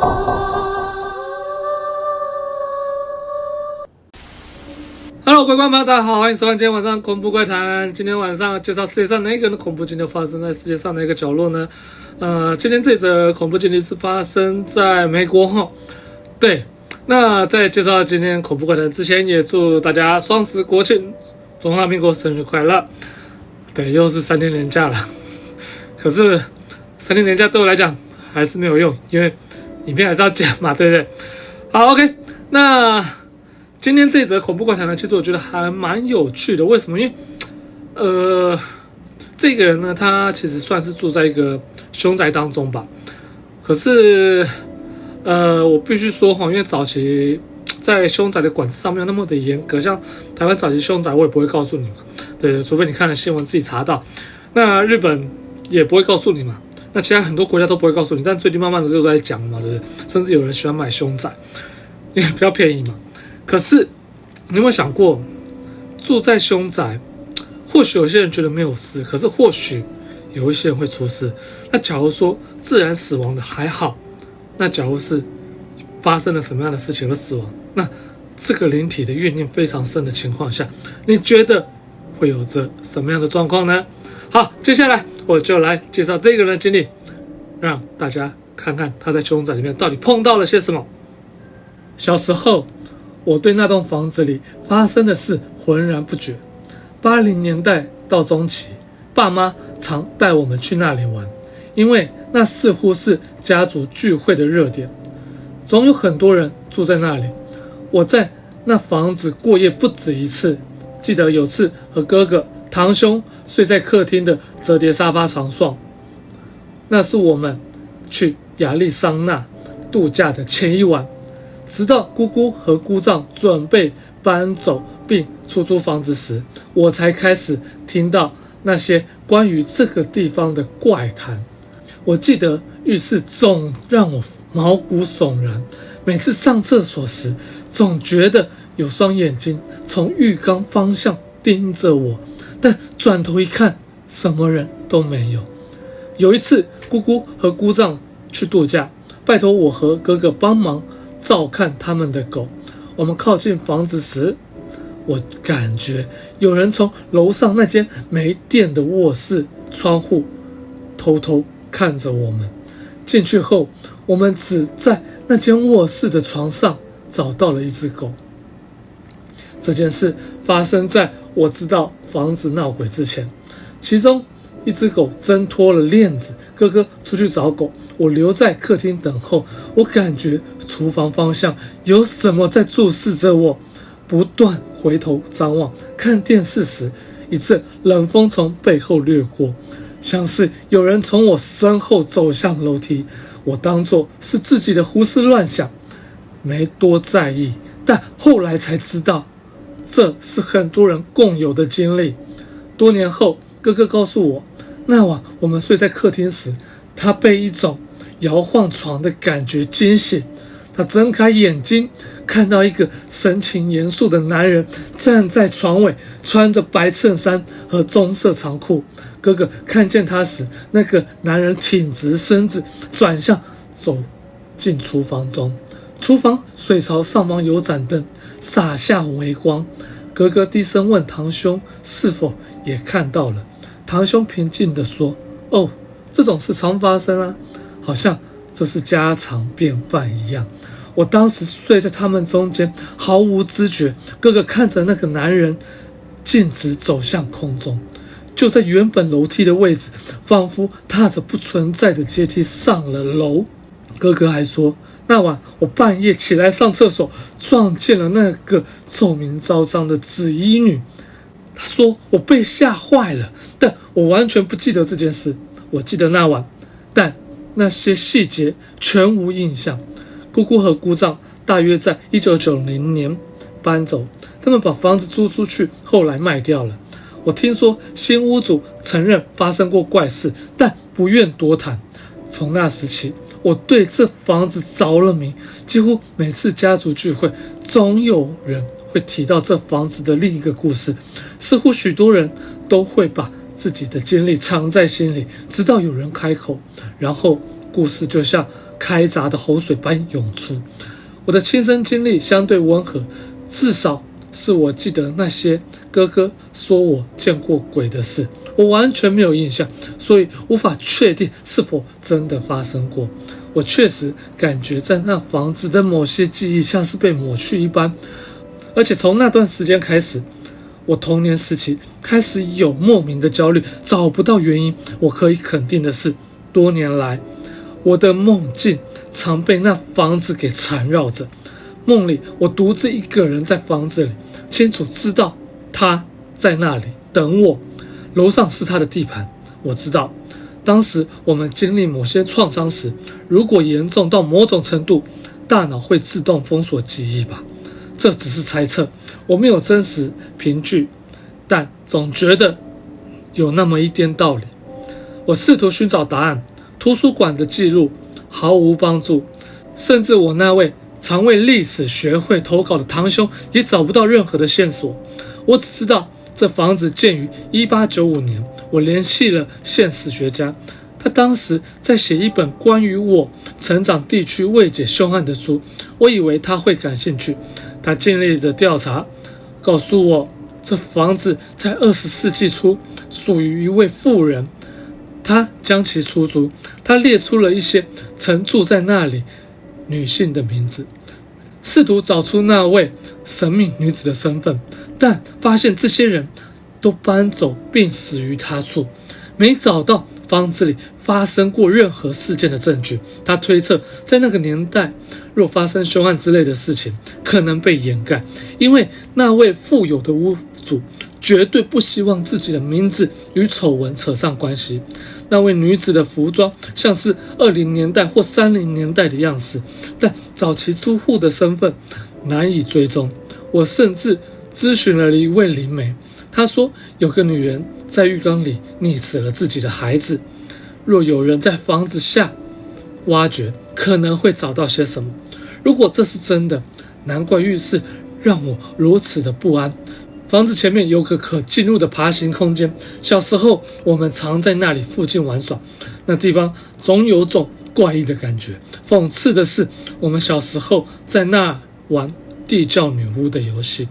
Hello， 各位观众朋友，大家好，欢迎收看今天晚上恐怖怪谈。今天晚上介绍世界上哪一个人的恐怖经历发生在世界上哪一个角落呢？今天这则恐怖经历是发生在美国哈。对，那在介绍今天恐怖怪谈之前，也祝大家双十国庆、中华民国生日快乐。对，又是3天连假了，可是3天连假对我来讲还是没有用，因为影片还是要剪嘛，对不对？好 ，OK， 那今天这则恐怖怪谈呢，其实我觉得还蛮有趣的。为什么？因为这个人呢，他其实算是住在一个凶宅当中吧。可是我必须说哈，因为早期在凶宅的管制上没有那么的严格，像台湾早期凶宅我也不会告诉你嘛，对，除非你看了新闻自己查到。那日本也不会告诉你嘛，那其他很多国家都不会告诉你，但最近慢慢的就在讲嘛，对不对？甚至有人喜欢买凶宅，因为比较便宜嘛。可是你有没有想过，住在凶宅，或许有些人觉得没有事，可是或许有一些人会出事。那假如说自然死亡的还好，那假如是发生了什么样的事情而死亡，那这个灵体的怨念非常深的情况下，你觉得会有着什么样的状况呢？好，接下来我就来介绍这个人的经历，让大家看看他在凶宅里面到底碰到了些什么。小时候，我对那栋房子里发生的事浑然不觉。80年代到中期，爸妈常带我们去那里玩，因为那似乎是家族聚会的热点，总有很多人住在那里。我在那房子过夜不止一次，记得有次和哥哥、堂兄睡在客厅的折叠沙发床上，那是我们去亚利桑那度假的前一晚。直到姑姑和姑丈准备搬走并出租房子时，我才开始听到那些关于这个地方的怪谈。我记得浴室总让我毛骨悚然，每次上厕所时，总觉得有双眼睛从浴缸方向盯着我，但转头一看，什么人都没有。有一次，姑姑和姑丈去度假，拜托我和哥哥帮忙照看他们的狗。我们靠近房子时，我感觉有人从楼上那间没电的卧室窗户偷偷看着我们。进去后，我们只在那间卧室的床上找到了一只狗。这件事发生在我知道房子闹鬼之前。其中一只狗挣脱了链子，哥哥出去找狗，我留在客厅等候。我感觉厨房方向有什么在注视着我，不断回头张望。看电视时，一阵冷风从背后掠过，像是有人从我身后走向楼梯。我当作是自己的胡思乱想，没多在意，但后来才知道，这是很多人共有的经历。多年后，哥哥告诉我，那晚我们睡在客厅时，他被一种摇晃床的感觉惊醒。他睁开眼睛，看到一个神情严肃的男人站在床尾，穿着白衬衫和棕色长裤。哥哥看见他时，那个男人挺直身子，转向走进厨房中。厨房水槽上方有盏灯，洒下微光。哥哥低声问堂兄是否也看到了。堂兄平静地说：哦，这种事常发生啊，好像这是家常便饭一样。我当时睡在他们中间，毫无知觉。哥哥看着那个男人径直走向空中，就在原本楼梯的位置，仿佛踏着不存在的阶梯上了楼。哥哥还说，那晚我半夜起来上厕所，撞见了那个臭名昭彰的紫衣女。他说我被吓坏了，但我完全不记得这件事。我记得那晚，但那些细节全无印象。姑姑和姑丈大约在1990年搬走，他们把房子租出去，后来卖掉了。我听说新屋主承认发生过怪事，但不愿多谈。从那时起，我对这房子着了迷，几乎每次家族聚会，总有人会提到这房子的另一个故事。似乎许多人都会把自己的经历藏在心里，直到有人开口，然后故事就像开闸的洪水般涌出。我的亲身经历相对温和，至少是我记得那些哥哥说我见过鬼的事，我完全没有印象，所以无法确定是否真的发生过。我确实感觉在那房子的某些记忆像是被抹去一般，而且从那段时间开始，我童年时期开始有莫名的焦虑，找不到原因。我可以肯定的是，多年来我的梦境常被那房子给缠绕着。梦里我独自一个人在房子里，清楚知道他在那里等我，楼上是他的地盘。我知道当时我们经历某些创伤时，如果严重到某种程度，大脑会自动封锁记忆吧。这只是猜测，我没有真实凭据，但总觉得有那么一点道理。我试图寻找答案，图书馆的记录毫无帮助，甚至我那位常为历史学会投稿的堂兄也找不到任何的线索。我只知道这房子建于1895年，我联系了现史学家，他当时在写一本关于我成长地区未解凶案的书，我以为他会感兴趣。他尽力的调查，告诉我这房子在20世纪初属于一位妇人，他将其出租。他列出了一些曾住在那里女性的名字，试图找出那位神秘女子的身份，但发现这些人都搬走并死于他处，没找到房子里发生过任何事件的证据。他推测在那个年代，若发生凶案之类的事情可能被掩盖，因为那位富有的屋主绝对不希望自己的名字与丑闻扯上关系。那位女子的服装像是20年代或30年代的样式，但早期租户的身份难以追踪。我甚至咨询了一位灵媒，他说有个女人在浴缸里溺死了自己的孩子，若有人在房子下挖掘，可能会找到些什么。如果这是真的，难怪浴室让我如此的不安。房子前面有个可进入的爬行空间，小时候我们常在那里附近玩耍，那地方总有种怪异的感觉。讽刺的是，我们小时候在那玩地窖女巫的游戏，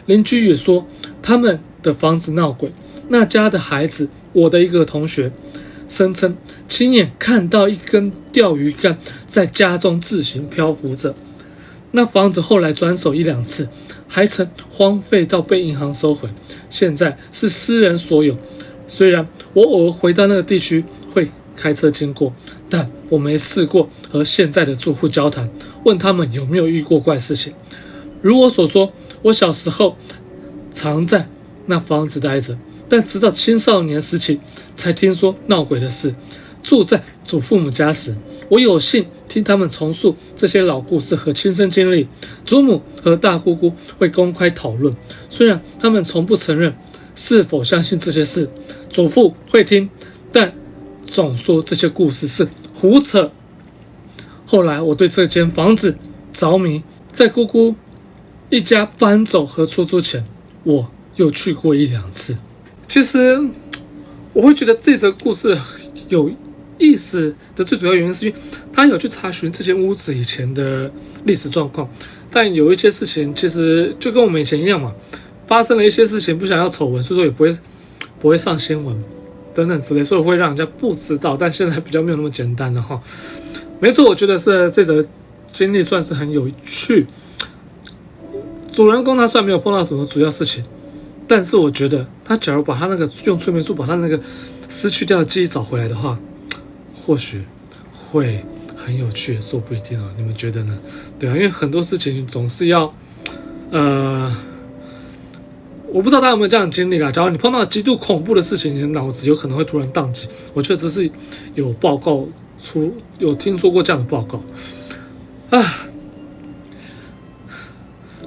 邻居也说他们的房子闹鬼。那家的孩子，我的一个同学声称亲眼看到一根钓鱼竿在家中自行漂浮着。那房子后来转手1-2次，还曾荒废到被银行收回，现在是私人所有。虽然我偶尔回到那个地区会开车经过，但我没试过和现在的住户交谈，问他们有没有遇过怪事情。如我所说，我小时候常在那房子待着，但直到青少年时期才听说闹鬼的事。住在祖父母家时，我有幸听他们重述这些老故事和亲身经历。祖母和大姑姑会公开讨论，虽然他们从不承认是否相信这些事。祖父会听，但总说这些故事是胡扯。后来我对这间房子着迷，在姑姑一家搬走和出租前，我又去过1-2次。其实我会觉得这则故事有意思的最主要原因是因为他有去查询这间屋子以前的历史状况，但有一些事情其实就跟我们以前一样嘛，发生了一些事情不想要丑闻，所以说也不会上新闻等等之类，所以会让人家不知道。但现在比较没有那么简单了哈。没错，我觉得是这则经历算是很有趣。主人公他虽然没有碰到什么主要事情，但是我觉得他假如把他那个用催眠术把他那个失去掉的记忆找回来的话，或许会很有趣，说不一定哦。你们觉得呢？对啊，因为很多事情总是要，我不知道大家有没有这样的经历啦。假如你碰到极度恐怖的事情，你的脑子有可能会突然宕机。我觉得这是有报告有听说过这样的报告啊，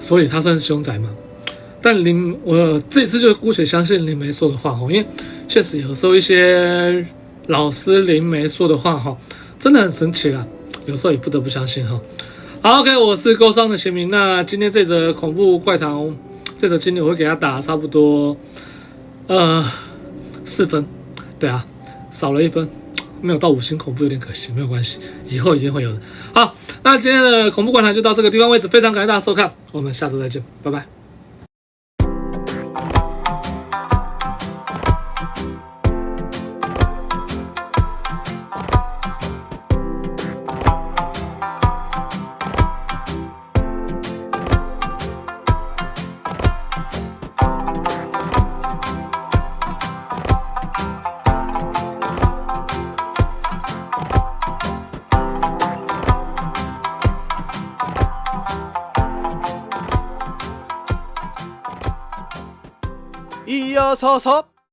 所以他算是凶宅嘛。但我这次就姑且相信灵媒说的话哈，因为确实有时候一些老师灵媒说的话哈，真的很神奇啦，有时候也不得不相信哈。好 ，OK， 我是勾商的贤明。那今天这则恐怖怪谈这则经历，我会给他打差不多4分，对啊，少了1分，没有到5星恐怖有点可惜，没有关系，以后一定会有的。好，那今天的恐怖观察就到这个地方为止，非常感谢大家收看，我们下次再见，拜拜。이어서서